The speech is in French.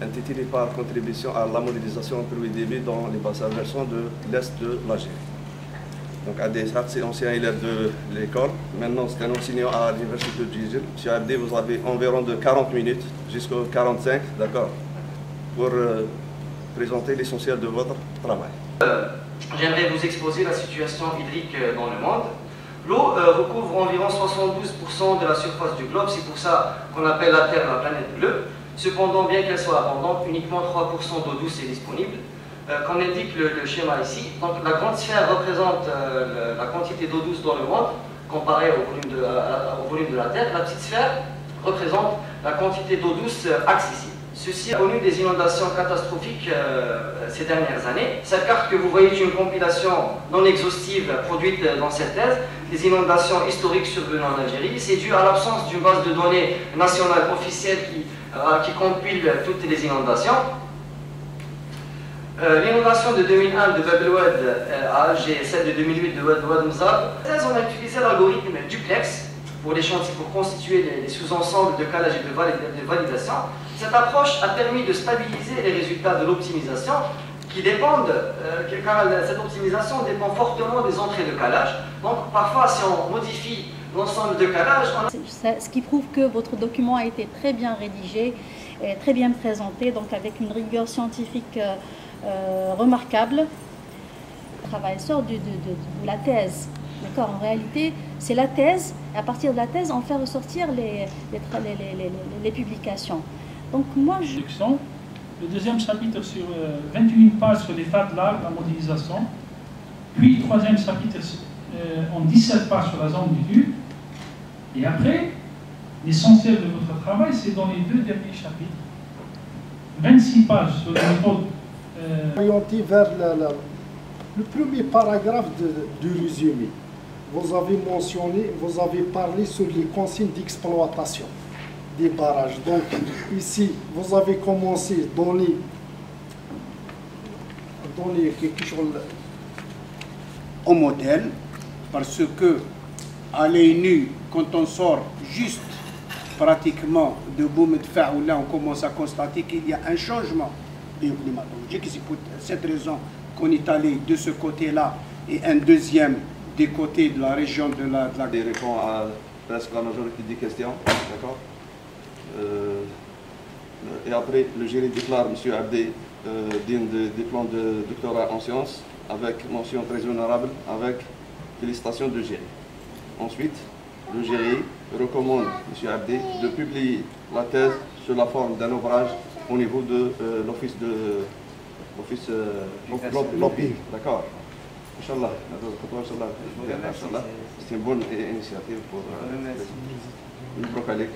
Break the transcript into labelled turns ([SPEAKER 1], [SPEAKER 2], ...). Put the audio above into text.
[SPEAKER 1] intitulé par contribution à la modélisation en produits débit dans les bassins versants de l'Est de l'Algérie. Donc Abdé Ishaq, c'est ancien élève de l'école, maintenant c'est un enseignant à l'université de Djizil. Monsieur Abdé, vous avez environ de 40 minutes jusqu'aux 45, d'accord, pour présenter l'essentiel de votre travail.
[SPEAKER 2] J'aimerais vous exposer la situation hydrique dans le monde. L'eau recouvre environ 72% de la surface du globe, c'est pour ça qu'on appelle la Terre la planète bleue. Cependant, bien qu'elle soit abondante, uniquement 3% d'eau douce est disponible. Comme indique le schéma ici, donc la grande sphère représente la quantité d'eau douce dans le monde, comparée au volume de la Terre. La petite sphère représente la quantité d'eau douce accessible. Ceci a connu des inondations catastrophiques ces dernières années. Cette carte que vous voyez est une compilation non exhaustive produite dans cette thèse des inondations historiques survenues en Algérie. C'est dû à l'absence d'une base de données nationale officielle qui compile toutes les inondations. L'inondation de 2001 de Bab el Oued à Alger et celle de 2008 de Oued Mzab, on a utilisé l'algorithme duplex pour les chantiers, pour constituer les sous-ensembles de calage et de validation. Cette approche a permis de stabiliser les résultats de l'optimisation qui dépendent, car cette optimisation dépend fortement des entrées de calage. Donc parfois si on modifie l'ensemble de calage...
[SPEAKER 3] Ce qui prouve que votre document a été très bien rédigé, et très bien présenté, donc avec une rigueur scientifique remarquable. Le travail sort de la thèse. En réalité, c'est la thèse, et à partir de la thèse, on fait ressortir les publications. Donc moi,
[SPEAKER 4] le deuxième chapitre sur 21 pages sur les FADLA, la modélisation, puis le troisième chapitre en 17 pages sur la zone du tube, et après, l'essentiel de votre travail, c'est dans les deux derniers chapitres. 26 pages sur les méthodes.
[SPEAKER 5] Orienté vers le premier paragraphe du résumé. Vous avez mentionné, vous avez parlé sur les consignes d'exploitation des barrages. Donc ici, vous avez commencé à donner quelque chose
[SPEAKER 6] au modèle, parce que à l'œil nu, quand on sort juste pratiquement de Boum de Fa, où là on commence à constater qu'il y a un changement bioclimatologique. C'est pour cette raison qu'on est allé de ce côté-là et un deuxième des côtés de la région de la...
[SPEAKER 1] Il répond à presque la majorité des questions, d'accord. Et après, le jury déclare M. Abdé digne de diplôme de doctorat en sciences, avec mention très honorable, avec félicitations du jury. Ensuite, le jury recommande M. Abdé de publier la thèse sous la forme d'un ouvrage au niveau de l'office de l'OPI, d'accord. Inch'Allah, c'est une bonne initiative pour le Brocalic.